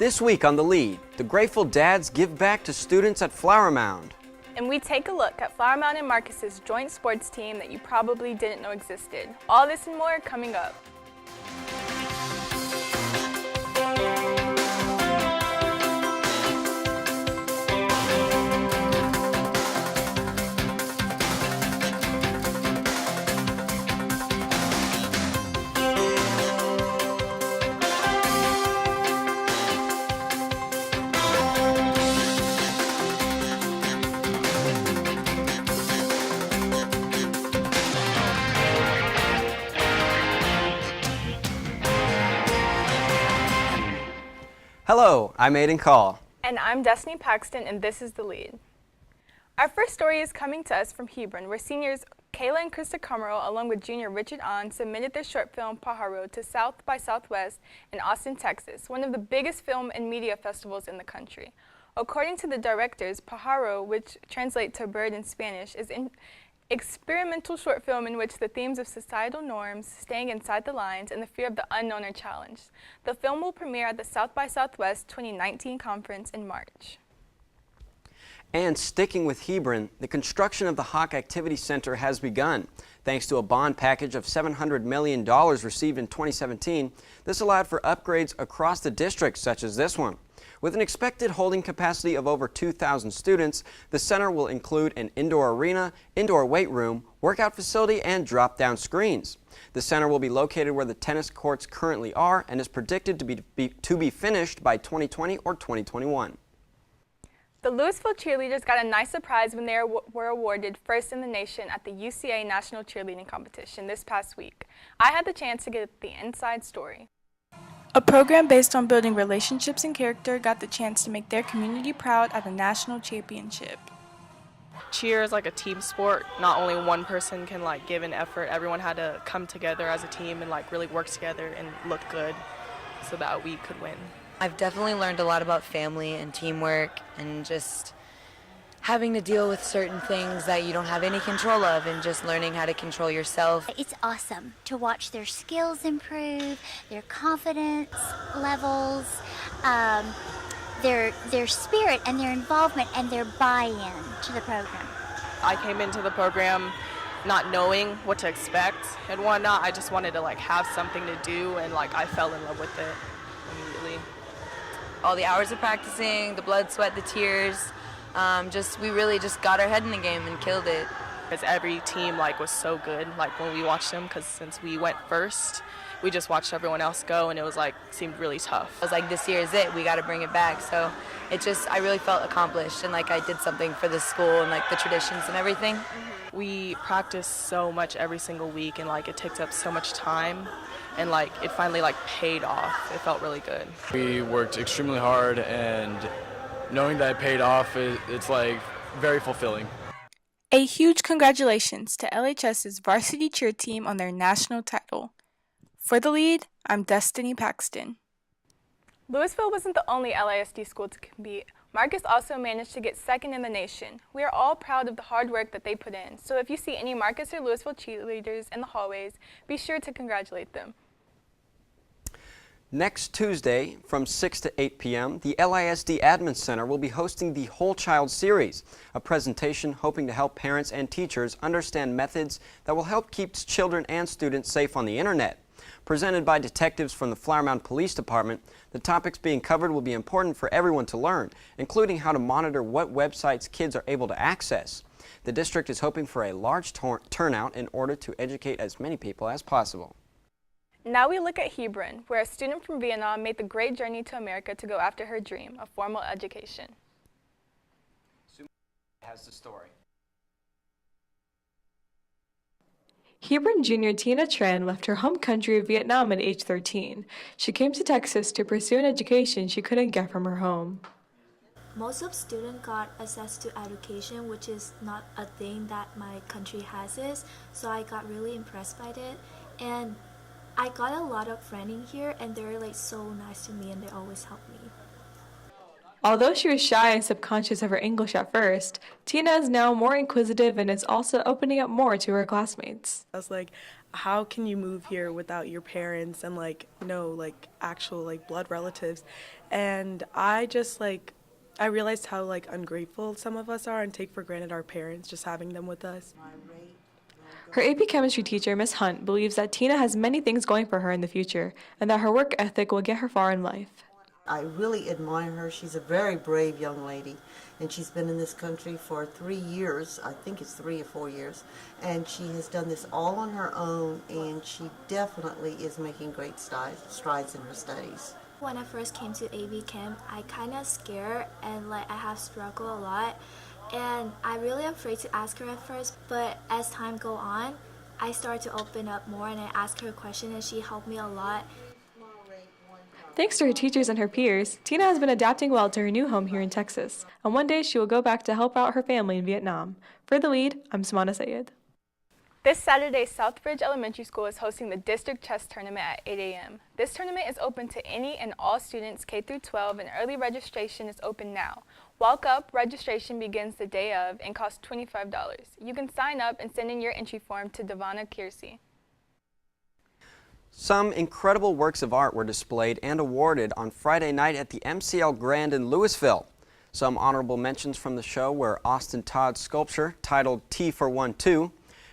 This week on The Lead, the Grateful Dads give back to students at Flower Mound. And we take a look at Flower Mound and Marcus's joint sports team that you probably didn't know existed. All this and more coming up. Hello, I'm Aiden Call. And I'm Destiny Paxton, and this is The Lead. Our first story is coming to us from Hebron, where seniors Kayla and Krista Comerl, along with junior Richard Ahn, submitted their short film Pajaro to South by Southwest in Austin, Texas, one of the biggest film and media festivals in the country. According to the directors, Pajaro, which translates to bird in Spanish, is an experimental short film in which the themes of societal norms, staying inside the lines, and the fear of the unknown are challenged. The film will premiere at the South by Southwest 2019 conference in March. And sticking with Hebron, the construction of the Hawk Activity Center has begun. Thanks to a bond package of $700 million received in 2017, this allowed for upgrades across the district, such as this one. With an expected holding capacity of over 2,000 students, the center will include an indoor arena, indoor weight room, workout facility, and drop-down screens. The center will be located where the tennis courts currently are and is predicted to be finished by 2020 or 2021. The Lewisville cheerleaders got a nice surprise when they were awarded first in the nation at the UCA National Cheerleading Competition this past week. I had the chance to get the inside story. A program based on building relationships and character got the chance to make their community proud at a national championship. Cheer is like a team sport. Not only one person can give an effort. Everyone had to come together as a team and really work together and look good so that we could win. I've definitely learned a lot about family and teamwork and just having to deal with certain things that you don't have any control of and just learning how to control yourself. It's awesome to watch their skills improve, their confidence levels, their spirit and their involvement and their buy-in to the program. I came into the program not knowing what to expect and whatnot. I just wanted to have something to do, and I fell in love with it immediately. All the hours of practicing, the blood, sweat, the tears, we really just got our head in the game and killed it. Because every team was so good when we watched them, because since we went first, we just watched everyone else go, and it was seemed really tough. I was this year is it, we got to bring it back. So I really felt accomplished and I did something for the school and the traditions and everything. We practiced so much every single week, and it takes up so much time, and it finally paid off. It felt really good. We worked extremely hard, and knowing that it paid off, it's very fulfilling. A huge congratulations to LHS's varsity cheer team on their national title. For The Lead, I'm Destiny Paxton. Lewisville wasn't the only LISD school to compete. Marcus also managed to get second in the nation. We are all proud of the hard work that they put in, so if you see any Marcus or Lewisville cheerleaders in the hallways, be sure to congratulate them. Next Tuesday from 6 to 8 p.m., the LISD Admin Center will be hosting the Whole Child Series, a presentation hoping to help parents and teachers understand methods that will help keep children and students safe on the internet. Presented by detectives from the Flower Mound Police Department, the topics being covered will be important for everyone to learn, including how to monitor what websites kids are able to access. The district is hoping for a large turnout in order to educate as many people as possible. Now we look at Hebron, where a student from Vietnam made the great journey to America to go after her dream of formal education. Has the story. Hebron junior Tina Tran left her home country of Vietnam at age 13. She came to Texas to pursue an education she couldn't get from her home. Most of students got access to education, which is not a thing that my country has is, so I got really impressed by it. And I got a lot of friends in here, and they're so nice to me, and they always help me. Although she was shy and subconscious of her English at first, Tina is now more inquisitive and is also opening up more to her classmates. I was how can you move here without your parents and like no like actual like blood relatives? And I realized how like ungrateful some of us are and take for granted our parents just having them with us. Her AP chemistry teacher, Miss Hunt, believes that Tina has many things going for her in the future and that her work ethic will get her far in life. I really admire her. She's a very brave young lady, and she's been in this country for 3 years. I think it's 3 or 4 years, and she has done this all on her own, and she definitely is making great strides in her studies. When I first came to AB camp, I kind of scared and I have struggled a lot, and I really afraid to ask her at first, but as time go on, I started to open up more and I asked her a question and she helped me a lot. Thanks to her teachers and her peers, Tina has been adapting well to her new home here in Texas, and one day she will go back to help out her family in Vietnam. For The Lead, I'm Samana Sayed. This Saturday, Southbridge Elementary School is hosting the district chess tournament at 8 a.m. This tournament is open to any and all students K through 12, and early registration is open now. Walk Up registration begins the day of and costs $25. You can sign up and send in your entry form to Devonna Kiersey. Some incredible works of art were displayed and awarded on Friday night at the MCL Grand in Lewisville. Some honorable mentions from the show were Austin Todd's sculpture titled T for 1-2,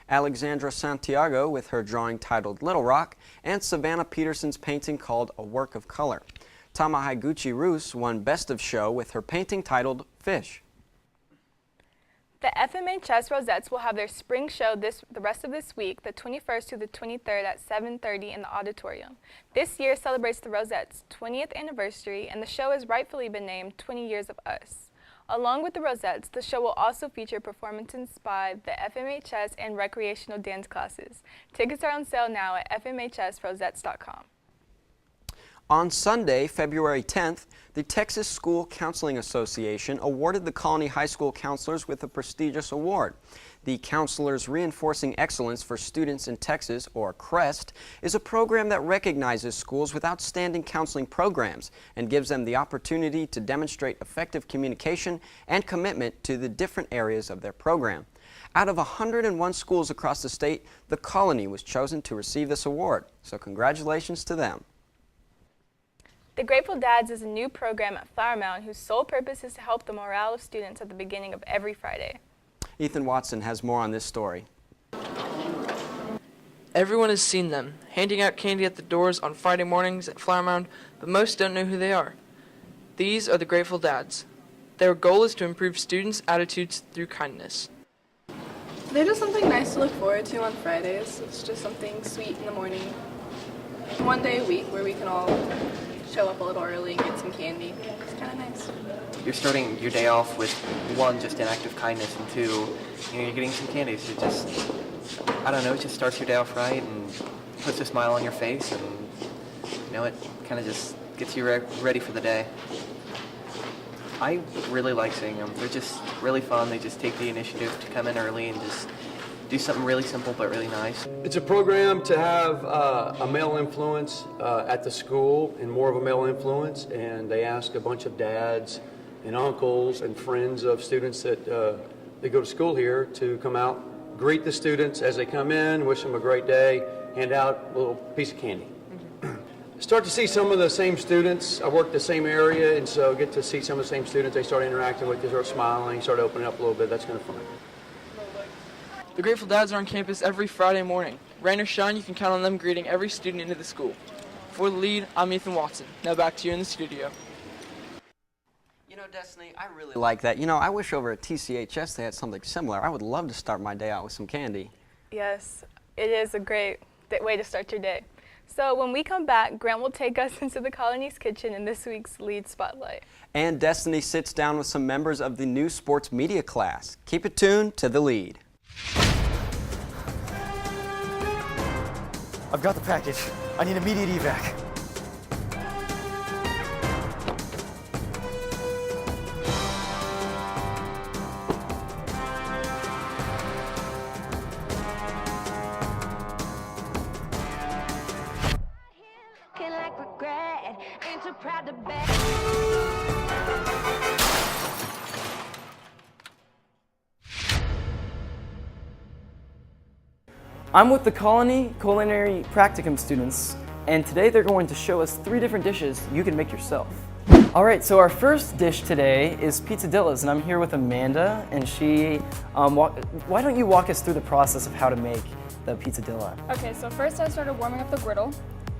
Alexandra Santiago with her drawing titled Little Rock, and Savannah Peterson's painting called A Work of Color. Tama Higuchi-Roos won Best of Show with her painting titled Fish. The FMA Chess Rosettes will have their spring show the rest of this week, the 21st to the 23rd at 7:30 in the auditorium. This year celebrates the Rosettes' 20th anniversary, and the show has rightfully been named 20 Years of Us. Along with the Rosettes, the show will also feature performances by the FMA Chess and recreational dance classes. Tickets are on sale now at fmachessrosettes.com. On Sunday, February 10th, the Texas School Counseling Association awarded the Colony High School counselors with a prestigious award. The Counselors Reinforcing Excellence for Students in Texas, or CREST, is a program that recognizes schools with outstanding counseling programs and gives them the opportunity to demonstrate effective communication and commitment to the different areas of their program. Out of 101 schools across the state, the Colony was chosen to receive this award, so congratulations to them. The Grateful Dads is a new program at Flower Mound whose sole purpose is to help the morale of students at the beginning of every Friday. Ethan Watson has more on this story. Everyone has seen them, handing out candy at the doors on Friday mornings at Flower Mound, but most don't know who they are. These are the Grateful Dads. Their goal is to improve students' attitudes through kindness. They're just something nice to look forward to on Fridays. It's just something sweet in the morning. One day a week where we can all show up a little early and get some candy. It's kind of nice. You're starting your day off with, one, just an act of kindness, and two, you're getting some candy. So just, I don't know, it just starts your day off right and puts a smile on your face, and it kind of just gets you ready for the day. I really like seeing them. They're just really fun. They just take the initiative to come in early and just do something really simple but really nice. It's a program to have a male influence at the school, and more of a male influence, and they ask a bunch of dads and uncles and friends of students that they go to school here to come out, greet the students as they come in, wish them a great day, hand out a little piece of candy. Start to see some of the same students. I work the same area, and so get to see some of the same students. They start interacting with you, start smiling, start opening up a little bit. That's kind of fun. The Grateful Dads are on campus every Friday morning. Rain or shine, you can count on them greeting every student into the school. For The Lead, I'm Ethan Watson. Now back to you in the studio. Destiny, I really like that. I wish over at TCHS they had something similar. I would love to start my day out with some candy. Yes, it is a great way to start your day. So when we come back, Grant will take us into the Colony's kitchen in this week's Lead Spotlight. And Destiny sits down with some members of the new sports media class. Keep it tuned to The Lead. I've got the package. I need immediate evac. I'm with the Culinary practicum students, and today they're going to show us 3 different dishes you can make yourself. All right, so our first dish today is pizzadillas, and I'm here with Amanda, and she, why don't you walk us through the process of how to make the pizzadilla? Okay, so first I started warming up the griddle,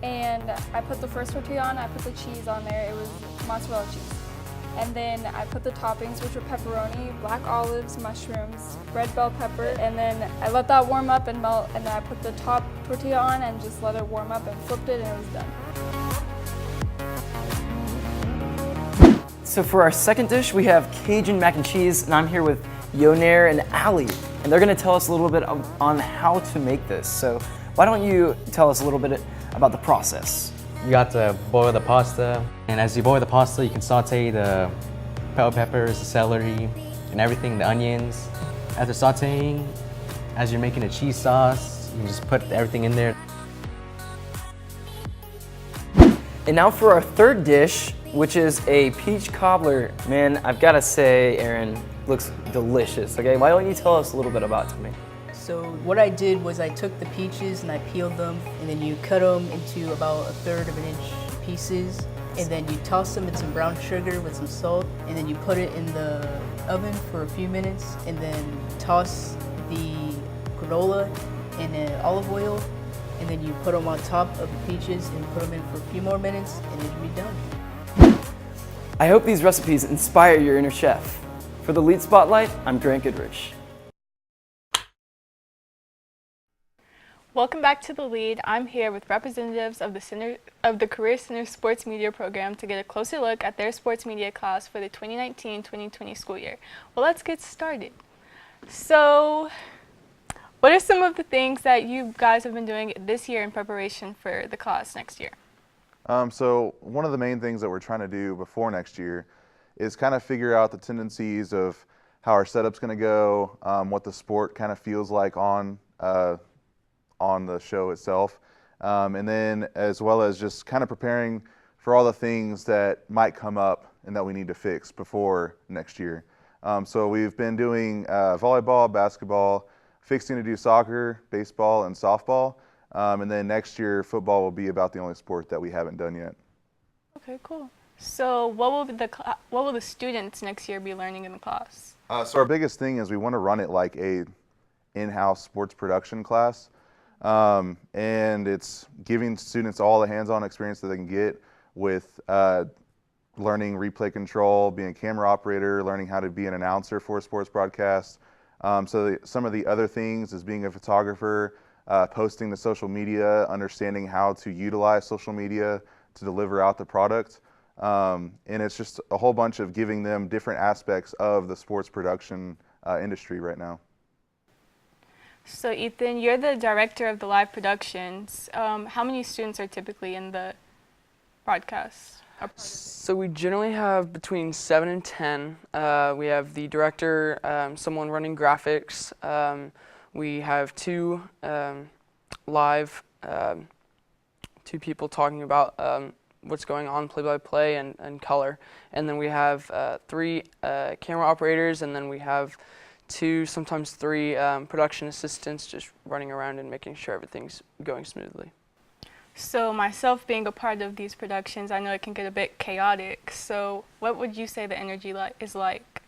and I put the first tortilla on, I put the cheese on there, it was mozzarella cheese. And then I put the toppings, which were pepperoni, black olives, mushrooms, red bell pepper, and then I let that warm up and melt, and then I put the top tortilla on and just let it warm up and flipped it, and it was done. So for our second dish, we have Cajun mac and cheese, and I'm here with Yonair and Ali, and they're gonna tell us a little bit on how to make this. So why don't you tell us a little bit about the process? You got to boil the pasta, and as you boil the pasta, you can saute the bell peppers, the celery, and everything, the onions. After sauteing, as you're making a cheese sauce, you can just put everything in there. And now for our third dish, which is a peach cobbler. Man, I've gotta say, Aaron, looks delicious, okay? Why don't you tell us a little bit about it to me? So what I did was I took the peaches and I peeled them, and then you cut them into about 1/3 of an inch pieces, and then you toss them in some brown sugar with some salt, and then you put it in the oven for a few minutes, and then toss the granola in olive oil, and then you put them on top of the peaches and put them in for a few more minutes, and it'll be done. I hope these recipes inspire your inner chef. For the Lead Spotlight, I'm Grant Goodrich. Welcome back to The Lead. I'm here with representatives of the Career Center Sports Media Program to get a closer look at their sports media class for the 2019-2020 school year. Well, let's get started. So, what are some of the things that you guys have been doing this year in preparation for the class next year? So one of the main things that we're trying to do before next year is kind of figure out the tendencies of how our setup's going to go, what the sport kind of feels like on the show itself, and then as well as just kind of preparing for all the things that might come up and that we need to fix before next year. So we've been doing volleyball, basketball, fixing to do soccer, baseball, and softball, and then next year football will be about the only sport that we haven't done yet. Okay, cool. So what will the students next year be learning in the class? So our biggest thing is we want to run it like a in-house sports production class. And it's giving students all the hands-on experience that they can get with learning replay control, being a camera operator, learning how to be an announcer for a sports broadcast. So some of the other things is being a photographer, posting to social media, understanding how to utilize social media to deliver out the product. And it's just a whole bunch of giving them different aspects of the sports production industry right now. So Ethan, you're the director of the live productions. How many students are typically in the broadcast? So we generally have between 7 and 10. We have the director, someone running graphics. We have 2 live, 2 people talking about what's going on play-by-play and color. And then we have 3 camera operators, and then we have 2, sometimes 3 production assistants just running around and making sure everything's going smoothly. So myself being a part of these productions, I know it can get a bit chaotic. So what would you say the energy is like?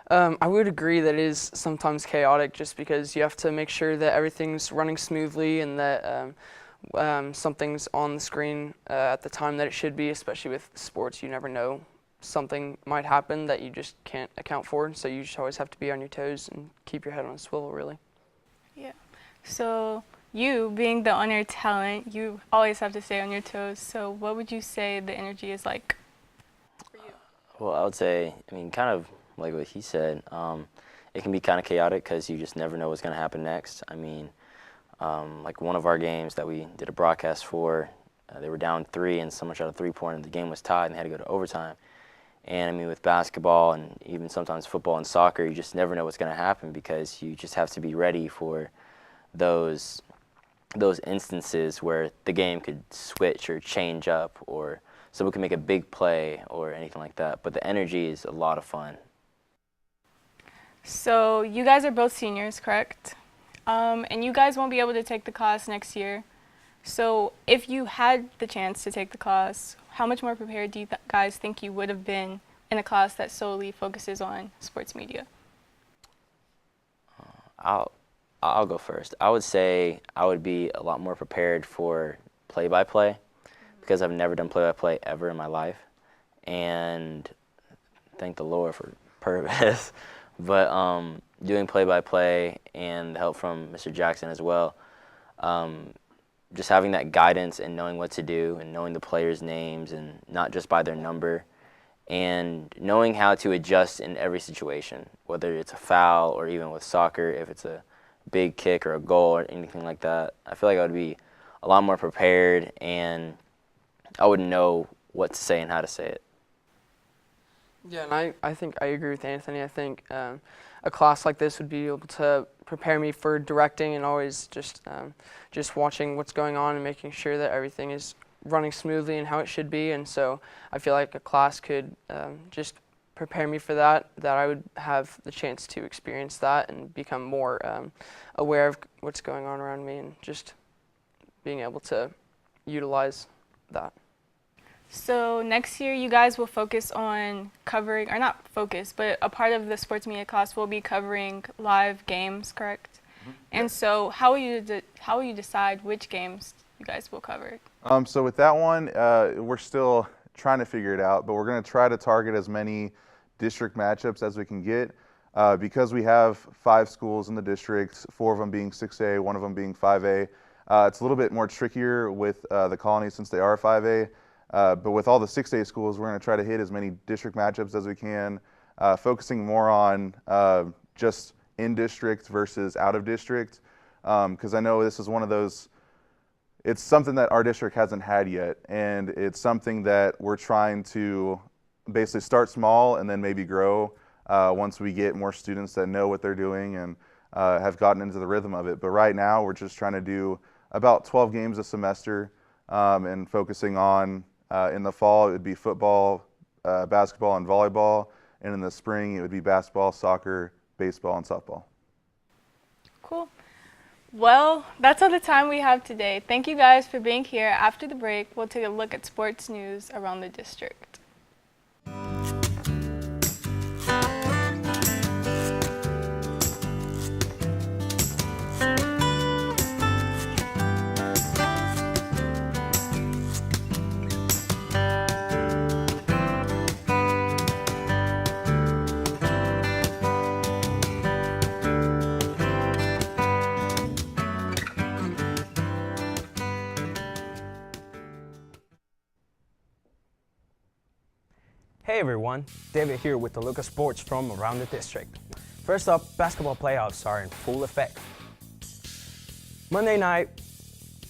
I would agree that it is sometimes chaotic just because you have to make sure that everything's running smoothly and that something's on the screen at the time that it should be, especially with sports. You never know. Something might happen that you just can't account for, so you just always have to be on your toes and keep your head on a swivel, really. Yeah. So you, being the on-air talent, you always have to stay on your toes. So what would you say the energy is like for you? Well, I would say, kind of like what he said, it can be kind of chaotic because you just never know what's going to happen next. Like one of our games that we did a broadcast for, they were down 3 and someone shot a 3-pointer and the game was tied and they had to go to overtime. And with basketball and even sometimes football and soccer, you just never know what's going to happen because you just have to be ready for those instances where the game could switch or change up, or someone can make a big play or anything like that. But the energy is a lot of fun. So you guys are both seniors, correct? and you guys won't be able to take the class next year. So if you had the chance to take the class, how much more prepared do you guys think you would have been in a class that solely focuses on sports media? I'll go first. I would say I would be a lot more prepared for play-by-play because I've never done play-by-play ever in my life, and thank the Lord for purpose. But doing play-by-play and the help from Mr. Jackson as well, just having that guidance and knowing what to do and knowing the players' names and not just by their number, and knowing how to adjust in every situation, whether it's a foul or even with soccer, if it's a big kick or a goal or anything like that. I feel like I would be a lot more prepared and I would know what to say and how to say it. Yeah, and I think I agree with Anthony. I think a class like this would be able to prepare me for directing and always just watching what's going on and making sure that everything is running smoothly and how it should be. And so I feel like a class could just prepare me for that I would have the chance to experience that and become more aware of what's going on around me and just being able to utilize that. So next year you guys will focus on covering, or not focus, but a part of the sports media class will be covering live games, correct? Mm-hmm. And so how will you decide which games you guys will cover? So with that one, we're still trying to figure it out, but we're going to try to target as many district matchups as we can get. Because we have 5 schools in the district, 4 of them being 6A, 1 of them being 5A. It's a little bit more trickier with the Colony since they are 5A. But with all the 6A schools, we're going to try to hit as many district matchups as we can, focusing more on just in-district versus out-of-district, because I know this is one of those, it's something that our district hasn't had yet, and it's something that we're trying to basically start small and then maybe grow once we get more students that know what they're doing and have gotten into the rhythm of it. But right now, we're just trying to do about 12 games a semester and focusing on, in the fall, it would be football, basketball, and volleyball. And in the spring, it would be basketball, soccer, baseball, and softball. Cool. Well, that's all the time we have today. Thank you guys for being here. After the break, we'll take a look at sports news around the district. Hey everyone, David here with the look of sports from around the district. First up, basketball playoffs are in full effect. Monday night,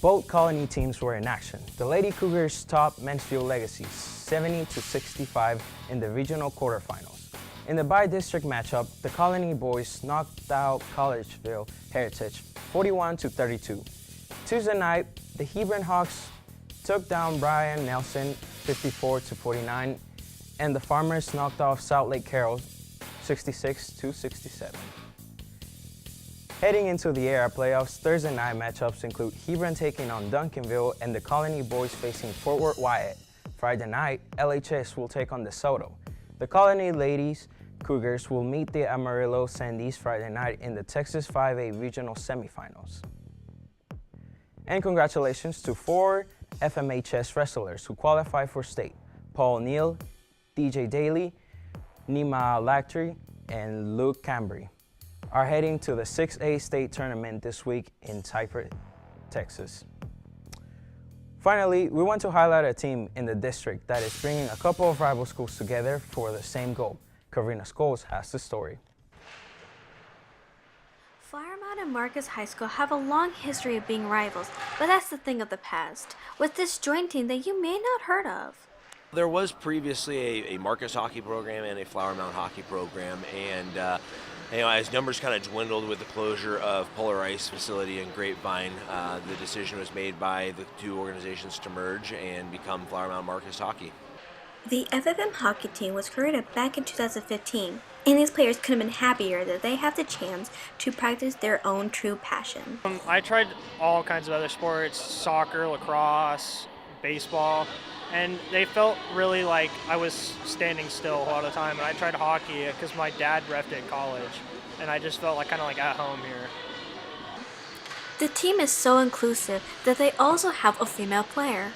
both Colony teams were in action. The Lady Cougars topped Mansfield Legacy 70-65 in the regional quarterfinals. In the bi-district matchup, the Colony boys knocked out Collegeville Heritage 41-32. Tuesday night, the Hebron Hawks took down Brian Nelson 54-49. And the Farmers knocked off South Lake Carroll 66-67. Heading into the era playoffs, Thursday night matchups include Hebron taking on Duncanville and the Colony boys facing Fort Worth Wyatt. Friday night, LHS will take on DeSoto. The Colony ladies Cougars will meet the Amarillo Sandies Friday night in the Texas 5A regional semifinals. And congratulations to 4 FMHS wrestlers who qualified for state: Paul Neal, DJ Daly, Nima Lactry, and Luke Cambry are heading to the 6A state tournament this week in Cypress, Texas. Finally, we want to highlight a team in the district that is bringing a couple of rival schools together for the same goal. Karina Scholes has the story. Flower Mound and Marcus High School have a long history of being rivals, but that's the thing of the past. With this joint team that you may not heard of. There was previously a Marcus hockey program and a Flower Mound hockey program, and as numbers kind of dwindled with the closure of Polar Ice facility in Grapevine, the decision was made by the 2 organizations to merge and become Flower Mound Marcus Hockey. The FFM hockey team was created back in 2015. And these players could have been happier that they have the chance to practice their own true passion. I tried all kinds of other sports, soccer, lacrosse, baseball, and they felt really like I was standing still a lot of the time. And I tried hockey because my dad reffed at college, and I just felt like kind of like at home here. The team is so inclusive that they also have a female player.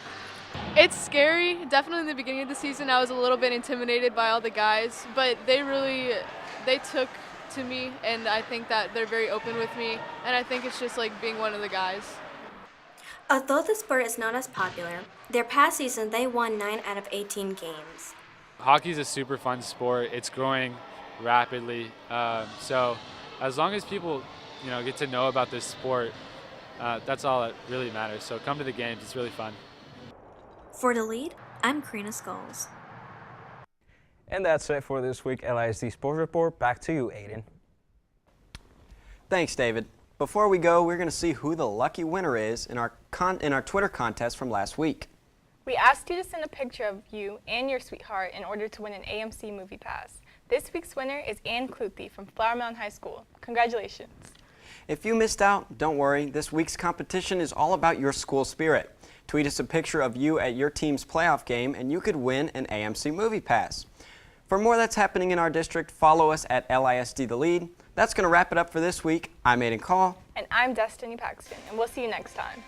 It's scary. Definitely in the beginning of the season, I was a little bit intimidated by all the guys, but they took to me, and I think that they're very open with me, and I think it's just like being one of the guys. Although the sport is not as popular, their past season they won 9 out of 18 games. Hockey is a super fun sport. It's growing rapidly, so as long as people, get to know about this sport, that's all that really matters. So come to the games. It's really fun. For The Lead, I'm Karina Scholes. And that's it for this week LISD Sports Report. Back to you, Aiden. Thanks, David. Before we go, we're going to see who the lucky winner is in our Twitter contest from last week. We asked you to send a picture of you and your sweetheart in order to win an AMC Movie Pass. This week's winner is Ann Cluthy from Flower Mound High School. Congratulations. If you missed out, don't worry. This week's competition is all about your school spirit. Tweet us a picture of you at your team's playoff game and you could win an AMC Movie Pass. For more that's happening in our district, follow us at LISD The Lead. That's going to wrap it up for this week. I'm Aiden Call. And I'm Destiny Paxton, and we'll see you next time.